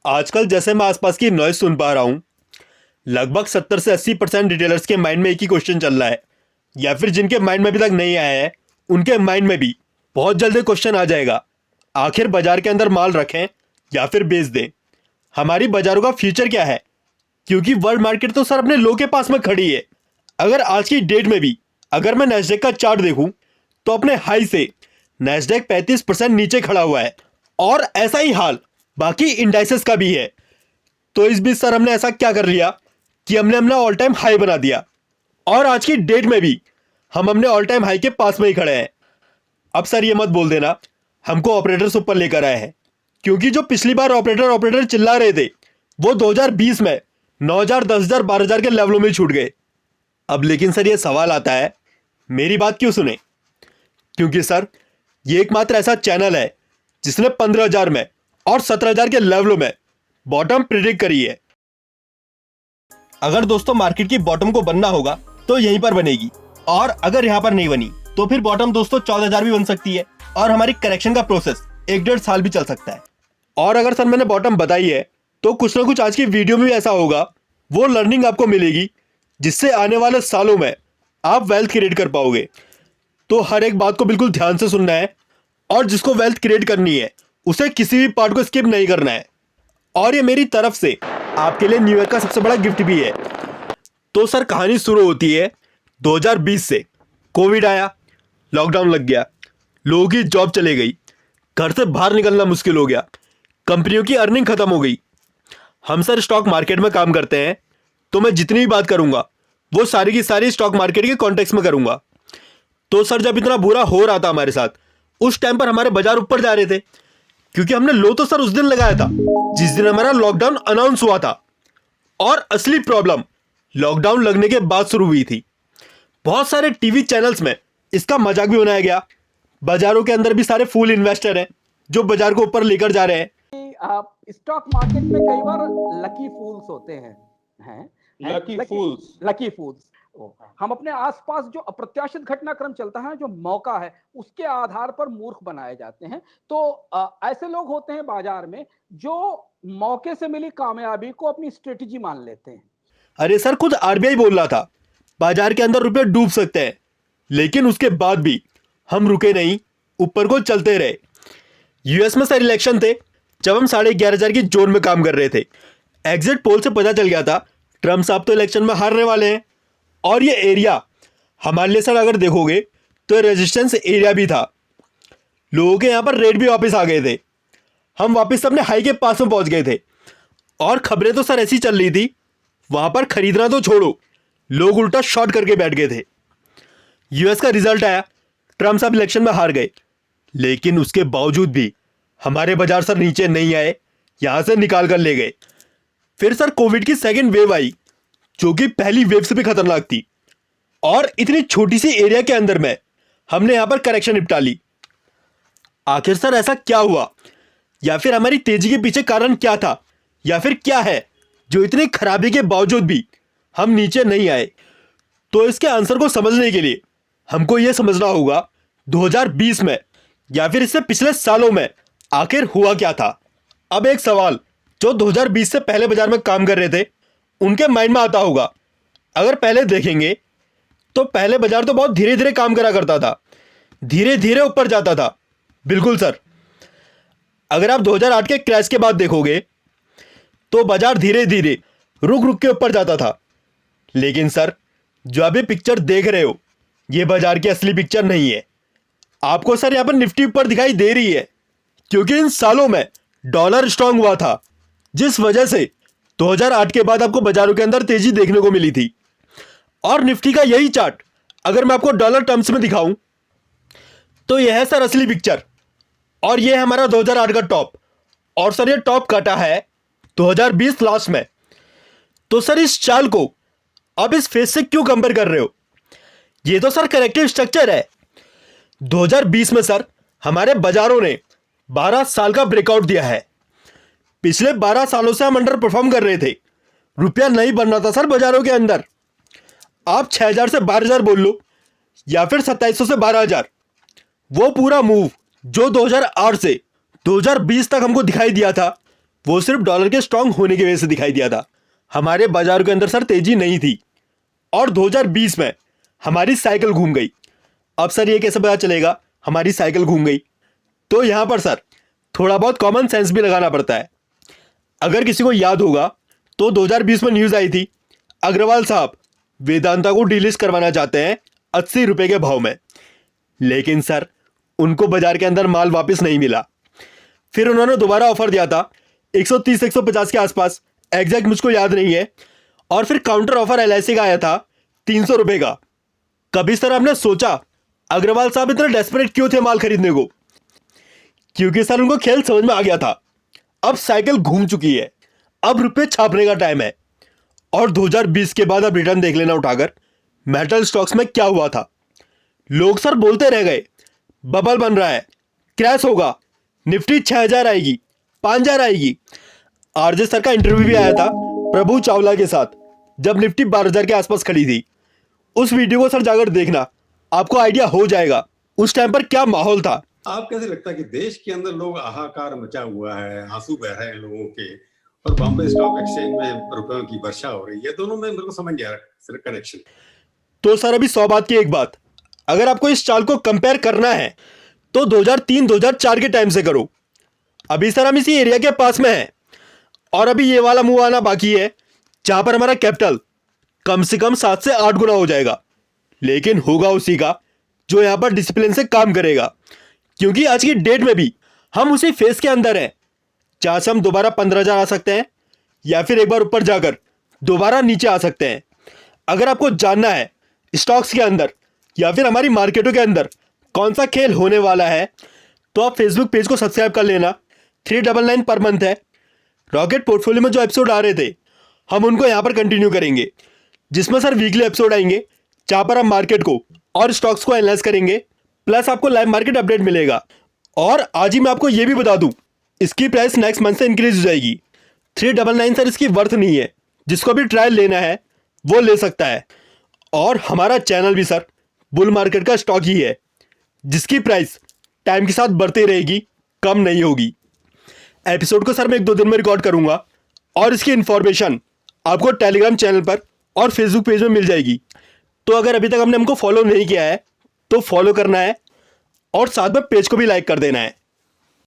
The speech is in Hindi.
आजकल जैसे मैं आसपास की नॉइज सुन पा रहा हूँ, लगभग 70 से 80% रिटेलर्स के माइंड में एक ही क्वेश्चन चल रहा है, या फिर जिनके माइंड में अभी तक नहीं आया है उनके माइंड में भी बहुत जल्दी क्वेश्चन आ जाएगा। आखिर बाजार के अंदर माल रखें या फिर बेच दें? हमारी बाजारों का फ्यूचर क्या है? क्योंकि वर्ल्ड मार्केट तो सर अपने लो के पास में खड़ी है। अगर आज की डेट में भी अगर मैं नैस्डैक का चार्ट देखूं तो अपने हाई से नैस्डैक 35% नीचे खड़ा हुआ है, और ऐसा ही हाल बाकी इंडाइसेस का भी है। तो इस बीच सर हमने ऐसा क्या कर लिया कि हमने अपना ऑल टाइम हाई बना दिया, और आज की डेट में भी हम अपने ऑल टाइम हाई के पास में ही खड़े हैं। अब सर ये मत बोल देना हमको ऑपरेटर्स ऊपर लेकर आए हैं, क्योंकि जो पिछली बार ऑपरेटर ऑपरेटर चिल्ला रहे थे वो 2020 में 9,000, 10,000, 12,000 के लेवलों में छूट गए। अब लेकिन सर ये सवाल आता है, मेरी बात क्यों सुने? क्योंकि सर ये एकमात्र ऐसा चैनल है जिसने 15,000 में और 17,000 के लेवलों में बॉटम प्रिडिक्ट करी है। अगर दोस्तों मार्केट की बॉटम को बनना होगा तो यहीं पर बनेगी, और अगर यहां पर नहीं बनी तो फिर बॉटम दोस्तों 14,000 भी बन सकती है, और हमारी करेक्शन का प्रोसेस 1-1.5 साल भी चल सकता है। और अगर सर मैंने बॉटम बताई है तो कुछ ना कुछ आज की वीडियो में भी ऐसा होगा, वो लर्निंग आपको मिलेगी जिससे आने वाले सालों में आप वेल्थ क्रिएट कर पाओगे। तो हर एक बात को बिल्कुल ध्यान से सुनना है, और जिसको वेल्थ क्रिएट करनी है उसे किसी भी पार्ट को स्किप नहीं करना है। और ये मेरी तरफ से आपके लिए न्यू ईयर का सबसे बड़ा गिफ्ट भी है। तो सर कहानी शुरू होती है 2020 से। कोविड आया, लॉकडाउन लग गया, लोगों की जॉब चले गई, घर से बाहर निकलना मुश्किल हो गया, कंपनियों की अर्निंग खत्म हो गई। हम सर स्टॉक मार्केट में काम करते हैं, तो मैं जितनी भी बात करूंगा वो सारी की सारी स्टॉक मार्केट के कॉन्टेक्स्ट में करूंगा। तो सर जब इतना बुरा हो रहा था हमारे साथ, उस टाइम पर हमारे बाजार ऊपर जा रहे थे, क्योंकि हमने लो तो सर उस दिन लगाया था जिस दिन हमारा लॉकडाउन अनाउंस हुआ था, और असली प्रॉब्लम लॉकडाउन लगने के बाद शुरू हुई थी। बहुत सारे टीवी चैनल्स में इसका मजाक भी बनाया गया। बाजारों के अंदर भी सारे फूल इन्वेस्टर हैं जो बाजार को ऊपर लेकर जा रहे हैं। आप स्टॉक मार्केट में कई बार लकी फूल्स होते हैं लकी फूल्स। हम अपने आसपास जो अप्रत्याशित घटनाक्रम चलता है, जो मौका है, उसके आधार पर मूर्ख बनाए जाते हैं। तो ऐसे लोग होते हैं बाजार में जो मौके से मिली कामयाबी को अपनी स्ट्रेटेजी मान लेते हैं। अरे सर खुद आरबीआई बोल रहा था बाजार के अंदर रुपए डूब सकते हैं, लेकिन उसके बाद भी हम रुके नहीं, ऊपर को चलते रहे। यूएस में सर इलेक्शन थे, जब हम 11,500 की जोन में काम कर रहे थे। एग्जिट पोल से पता चल गया था ट्रम्प साहब तो इलेक्शन में हारने वाले हैं, और ये एरिया हमारे लिए सर अगर देखोगे तो रेजिस्टेंस एरिया भी था। लोगों के यहाँ पर रेट भी वापस आ गए थे, हम वापस अपने हाई के पास में पहुंच गए थे। और खबरें तो सर ऐसी चल रही थी, वहां पर खरीदना तो छोड़ो, लोग उल्टा शॉर्ट करके बैठ गए थे। यूएस का रिजल्ट आया, ट्रम्प साहब इलेक्शन में हार गए, लेकिन उसके बावजूद भी हमारे बाजार सर नीचे नहीं आए, यहां से निकाल कर ले गए। फिर सर कोविड की सेकेंड वेव आई, जो कि पहली वेव से भी खतरनाक थी, और इतनी छोटी सी एरिया के अंदर में हमने यहां पर करेक्शन निपटा ली। आखिर सर ऐसा क्या हुआ, या फिर हमारी तेजी के पीछे कारण क्या था, या फिर क्या है जो इतनी खराबी के बावजूद भी हम नीचे नहीं आए? तो इसके आंसर को समझने के लिए हमको यह समझना होगा 2020 में या फिर इससे पिछले सालों में आखिर हुआ क्या था। अब एक सवाल जो 2020 से पहले बाजार में काम कर रहे थे उनके माइंड में आता होगा। अगर पहले देखेंगे तो पहले बाजार तो बहुत धीरे धीरे काम करा करता था, धीरे धीरे ऊपर जाता था। बिल्कुल सर, अगर आप 2008 के क्रैश के बाद देखोगे तो बाजार धीरे धीरे रुक रुक के ऊपर जाता था। लेकिन सर जो अभी पिक्चर देख रहे हो ये बाजार की असली पिक्चर नहीं है। आपको सर यहां पर निफ्टी ऊपर दिखाई दे रही है क्योंकि इन सालों में डॉलर स्ट्रांग हुआ था, जिस वजह से 2008 के बाद आपको बाजारों के अंदर तेजी देखने को मिली थी। और निफ्टी का यही चार्ट अगर मैं आपको डॉलर टर्म्स में दिखाऊं तो यह है सर असली पिक्चर, और यह है हमारा 2008 का टॉप। और सर ये टॉप कटा है 2020 लास्ट में। तो सर इस चाल को अब इस फेज से क्यों कंपेयर कर रहे हो? ये तो सर करेक्टिव स्ट्रक्चर है। 2020 में सर हमारे बाजारों ने 12 साल का ब्रेकआउट दिया है। पिछले 12 सालों से हम अंडर परफॉर्म कर रहे थे, रुपया नहीं बन रहा था सर बाजारों के अंदर। आप 6,000 से 12,000 बोल लो, या फिर 2,700 से 12,000, वो पूरा मूव जो 2008 से 2020 तक हमको दिखाई दिया था वो सिर्फ डॉलर के स्ट्रांग होने की वजह से दिखाई दिया था। हमारे बाजार के अंदर सर तेजी नहीं थी और 2020 में हमारी साइकिल घूम गई। अब सर ये कैसे पता चलेगा हमारी साइकिल घूम गई? तो यहां पर सर थोड़ा बहुत कॉमन सेंस भी लगाना पड़ता है। अगर किसी को याद होगा तो 2020 में न्यूज आई थी, अग्रवाल साहब वेदांता को डीलिस्ट करवाना चाहते हैं 80 रुपए के भाव में। लेकिन सर उनको बाजार के अंदर माल वापस नहीं मिला। फिर उन्होंने दोबारा ऑफर दिया था 130-150 के आसपास, एग्जैक्ट मुझको याद नहीं है। और फिर काउंटर ऑफर एलआईसी का आया था 300 रुपए का। कभी सर आपने सोचा अग्रवाल साहब इतने डेस्परेट क्यों थे माल खरीदने को? क्योंकि सर उनको खेल समझ में आ गया था, अब साइकिल घूम चुकी है, अब रुपए छापने का टाइम है। और 2020 के बाद अब रिटर्न देख लेना उठाकर मेटल स्टॉक्स में क्या हुआ था। लोग सर बोलते रह गए बबल बन रहा है, क्रैश होगा, निफ्टी 6000 आएगी, 5000 आएगी। आरजे सर का इंटरव्यू भी आया था प्रभु चावला के साथ जब निफ्टी 12000 के आसपास खड़ी थी। उस वीडियो को सर जाकर देखना, आपको आइडिया हो जाएगा उस टाइम पर क्या माहौल था। आप कैसे लगता है कि देश के अंदर लोग हाहाकार मचा हुआ है, आंसू बह रहे हैं लोगों के, और बॉम्बे स्टॉक एक्सचेंज में रुपयों की वर्षा हो रही है, दोनों में मेरे को समझ नहीं आ रहा कनेक्शन। तो सर अभी 100 बात की एक बात, अगर आपको इस चाल को कंपेयर करना है तो 2003-2004 के टाइम से करो। अभी सर हम इसी एरिया के पास में हैं और अभी ये वाला मूव आना बाकी है जहां पर हमारा कैपिटल कम से कम 7 से 8 गुना हो जाएगा। लेकिन होगा उसी का जो यहां पर डिसिप्लिन से काम करेगा, क्योंकि आज की डेट में भी हम उसी फेज के अंदर हैं जहां से हम दोबारा 15,000 आ सकते हैं या फिर एक बार ऊपर जाकर दोबारा नीचे आ सकते हैं। अगर आपको जानना है स्टॉक्स के अंदर या फिर हमारी मार्केटों के अंदर कौन सा खेल होने वाला है तो आप फेसबुक पेज को सब्सक्राइब कर लेना। 399 पर मंथ है। रॉकेट पोर्टफोलियो में जो एपिसोड आ रहे थे हम उनको यहाँ पर कंटिन्यू करेंगे, जिसमें सर वीकली एपिसोड आएंगे जहाँ पर हम मार्केट को और स्टॉक्स को एनालाइज करेंगे, प्लस आपको लाइव मार्केट अपडेट मिलेगा। और आज ही मैं आपको ये भी बता दूं इसकी प्राइस नेक्स्ट मंथ से इंक्रीज हो जाएगी। 399 सर इसकी वर्थ नहीं है, जिसको भी ट्रायल लेना है वो ले सकता है। और हमारा चैनल भी सर बुल मार्केट का स्टॉक ही है, जिसकी प्राइस टाइम के साथ बढ़ती रहेगी, कम नहीं होगी। एपिसोड को सर मैं 1-2 दिन में रिकॉर्ड करूंगा और इसकी इंफॉर्मेशन आपको टेलीग्राम चैनल पर और फेसबुक पेज में मिल जाएगी। तो अगर अभी तक हमने हमको फॉलो नहीं किया है तो फॉलो करना है और साथ में पेज को भी लाइक कर देना है।